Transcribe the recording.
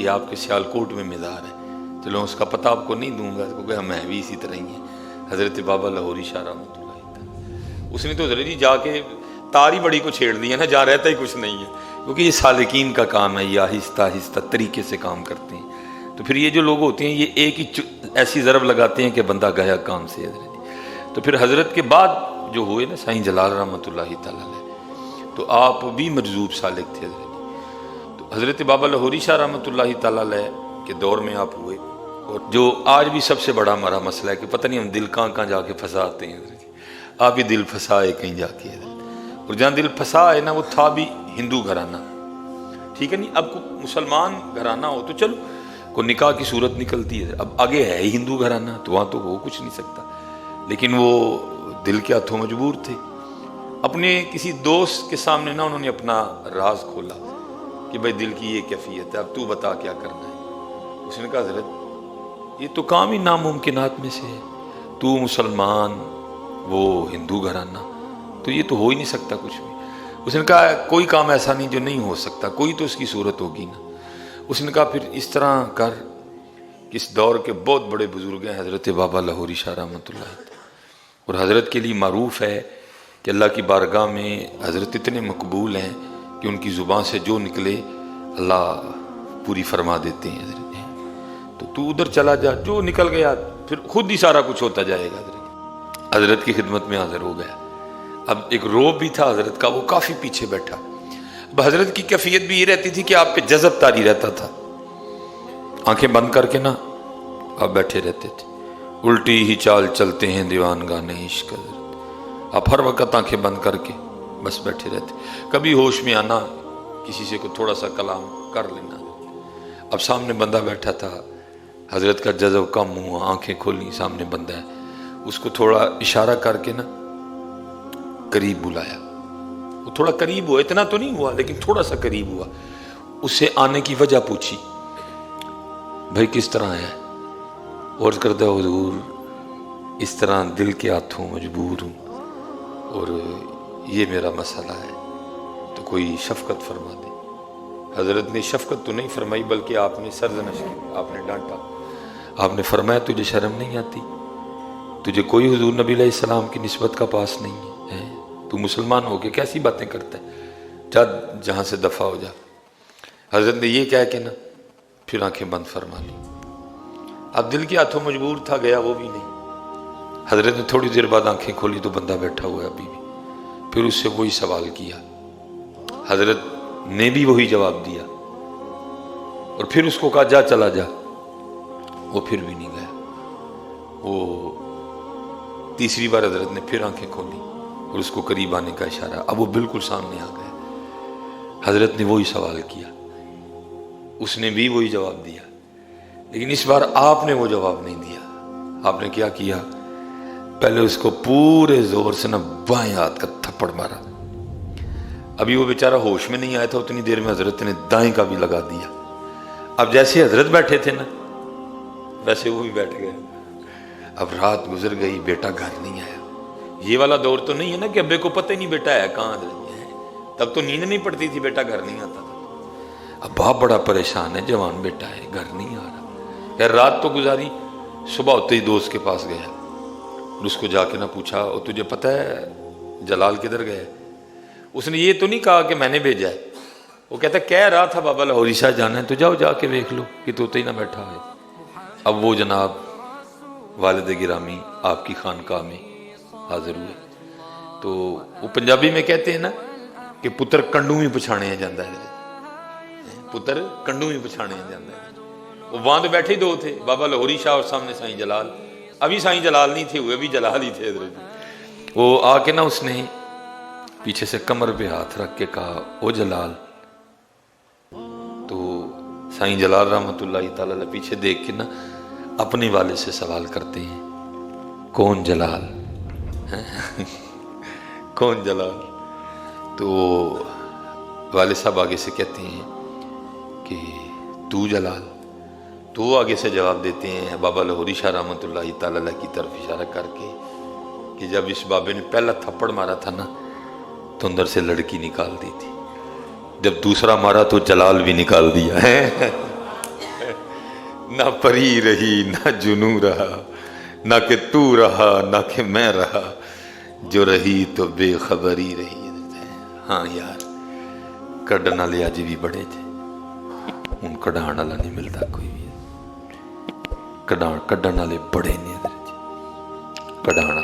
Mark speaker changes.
Speaker 1: یہ آپ کے سیالکوٹ میں مزار ہے، چلو اس کا پتہ آپ کو نہیں دوں گا کیونکہ میں بھی اسی طرح ہی ہیں۔ حضرت بابا لاہوری شاہ رحمۃ اللہ تعالیٰ، اس نے تو حضرت جی جا کے تاری بڑی کو چھیڑ دی ہے نا، جہاں رہتا ہی کچھ نہیں ہے، کیونکہ یہ سالکین کا کام ہے، یہ آہستہ آہستہ طریقے سے کام کرتے ہیں۔ تو پھر یہ جو لوگ ہوتے ہیں یہ ایک ہی ایسی ضرب لگاتے ہیں کہ بندہ گیا کام سے حضرت جی۔ تو پھر حضرت کے بعد جو ہوئے نا سائیں جلال رحمۃ اللہ تعالیٰ علیہ، تو آپ بھی مجذوب سالک تھے حضرت جی۔ تو حضرت بابا لاہوری شاہ رحمۃ اللہ تعالیٰ علیہ کے دور میں آپ ہوئے، اور جو آج بھی سب سے بڑا ہمارا مسئلہ ہے کہ پتہ نہیں ہم دل کہاں جا کے پھنساتے ہیں حضرت جی، آپ ہی دل پھنسائے کہیں جا کے حضرت، اور جہاں دل پھنسا ہے نا وہ تھا بھی ہندو گھرانہ، ٹھیک ہے نہیں؟ اب مسلمان گھرانہ ہو تو چلو کوئی نکاح کی صورت نکلتی ہے، اب آگے ہے ہی ہندو گھرانہ تو وہاں تو ہو کچھ نہیں سکتا، لیکن وہ دل کے ہاتھوں مجبور تھے۔ اپنے کسی دوست کے سامنے نا انہوں نے اپنا راز کھولا کہ بھائی دل کی یہ کیفیت ہے، اب تو بتا کیا کرنا ہے۔ اس نے کہا حضرت یہ تو کام ہی ناممکنات میں سے ہے، تو مسلمان وہ ہندو گھرانہ، تو یہ تو ہو ہی نہیں سکتا کچھ بھی۔ اس نے کہا کوئی کام ایسا نہیں جو نہیں ہو سکتا، کوئی تو اس کی صورت ہوگی نا۔ اس نے کہا پھر اس طرح کر کہ اس دور کے بہت بڑے بزرگ ہیں حضرت بابا لاہوری شاہ رحمۃ اللہ علیہ، اور حضرت کے لیے معروف ہے کہ اللہ کی بارگاہ میں حضرت اتنے مقبول ہیں کہ ان کی زبان سے جو نکلے اللہ پوری فرما دیتے ہیں حضرت۔ تو ادھر چلا جا، جو نکل گیا پھر خود ہی سارا کچھ ہوتا جائے گا حضرت۔ حضرت کی خدمت میں حاضر ہو گیا۔ اب ایک روب بھی تھا حضرت کا، وہ کافی پیچھے بیٹھا۔ اب حضرت کی کیفیت بھی یہ رہتی تھی کہ آپ پہ جذب طاری رہتا تھا، آنکھیں بند کر کے نا آپ بیٹھے رہتے تھے، الٹی ہی چال چلتے ہیں دیوان گانے عشق حضرت، آپ ہر وقت آنکھیں بند کر کے بس بیٹھے رہتے، کبھی ہوش میں آنا کسی سے کوئی تھوڑا سا کلام کر لینا۔ اب سامنے بندہ بیٹھا تھا، حضرت کا جذب کم ہوا، آنکھیں کھولی، سامنے بندہ ہے، اس کو تھوڑا اشارہ کر کے نا قریب بلایا، وہ تھوڑا قریب ہوا، اتنا تو نہیں ہوا لیکن تھوڑا سا قریب ہوا، اس سے آنے کی وجہ پوچھی، بھائی کس طرح ہے؟ عرض کردہ حضور اس طرح دل کے ہاتھوں مجبور ہوں اور یہ میرا مسئلہ ہے، تو کوئی شفقت فرما دے۔ حضرت نے شفقت تو نہیں فرمائی بلکہ آپ نے سرزنش کی، آپ نے ڈانٹا، آپ نے فرمایا تجھے شرم نہیں آتی؟ تجھے کوئی حضور نبی علیہ السلام کی نسبت کا پاس نہیں ہے، تو مسلمان ہو کے کیسی باتیں کرتا ہے، جا جہاں سے دفع ہو جا۔ حضرت نے یہ کہہ کے نا پھر آنکھیں بند فرما لی۔ اب دل کے ہاتھوں مجبور تھا، گیا وہ بھی نہیں۔ حضرت نے تھوڑی دیر بعد آنکھیں کھولی تو بندہ بیٹھا ہوا ہے ابھی بھی، پھر اس سے وہی سوال کیا، حضرت نے بھی وہی جواب دیا، اور پھر اس کو کہا جا چلا جا، وہ پھر بھی نہیں گیا۔ وہ تیسری بار حضرت نے پھر آنکھیں کھولی اور اس کو قریب آنے کا اشارہ، اب وہ بالکل سامنے آ گیا۔ حضرت نے وہی سوال کیا، اس نے بھی وہی جواب دیا، لیکن اس بار آپ نے وہ جواب نہیں دیا۔ آپ نے کیا کیا؟ پہلے اس کو پورے زور سے نا بائیں ہاتھ کا تھپڑ مارا۔ ابھی وہ بیچارہ ہوش میں نہیں آیا تھا، اتنی دیر میں حضرت نے دائیں کا بھی لگا دیا۔ اب جیسے حضرت بیٹھے تھے نا ویسے وہ بھی بیٹھ گئے۔ اب رات گزر گئی، بیٹا گھر نہیں آیا۔ یہ والا دور تو نہیں ہے نا کہ ابے کو پتہ ہی نہیں بیٹا ہے کہاں ہے، تب تو نیند نہیں پڑتی تھی، بیٹا گھر نہیں آتا تھا۔ اب باپ بڑا پریشان ہے، جوان بیٹا ہے گھر نہیں آ رہا۔ خیر رات تو گزاری، صبح ہوتے ہی دوست کے پاس گیا اور اس کو جا کے نہ پوچھا اور تجھے پتہ ہے جلال کدھر گئے؟ اس نے یہ تو نہیں کہا کہ میں نے بھیجا ہے، وہ کہتا کہہ رہا تھا بابا لاہوری شاہ جانا ہے، تو جاؤ جا کے دیکھ لو کہ تو ہی نہ بیٹھا ہے۔ اب وہ جناب والد گرامی آپ کی خانقاہ میں حاضر ہوئے، تو وہ پنجابی میں کہتے ہیں نا کہ پتر کنڈو میں پچھانے جاندہ ہے، پتر کنڈو میں پچھانے جاندہ ہے۔ وہ وہاں تو بیٹھے ہی دو تھے، بابا لاہوری شاہ اور سامنے سائیں جلال۔ ابھی سائیں جلال نہیں تھے ہوئے، ابھی جلال ہی تھے حضرت۔ وہ آ کے نا اس نے پیچھے سے کمر پہ ہاتھ رکھ کے کہا او جلال۔ تو سائیں جلال رحمۃ اللہ تعالیٰ علیہ پیچھے دیکھ کے نا اپنے والد سے سوال کرتے ہیں کون جلال؟ کون جلال؟ تو والد صاحب آگے سے کہتے ہیں کہ تو جلال۔ تو وہ آگے سے جواب دیتے ہیں بابا لاہوری شاہ رحمۃ اللہ تعالیٰ علیہ کی طرف اشارہ کر کے کہ جب اس بابے نے پہلا تھپڑ مارا تھا نا تو اندر سے لڑکی نکال دی تھی، جب دوسرا مارا تو جلال بھی نکال دیا ہے۔ نہ پری رہی نہ جنوں رہا، نہ کہ تو رہا نہ کہ میں رہا، جو رہی تو بے خبری رہی۔ ہاں یار کڈن والے اج بھی بڑے تھے، ہوں کڈان والا نہیں ملتا کوئی بھی، کڈن والے بڑے نے، کڈان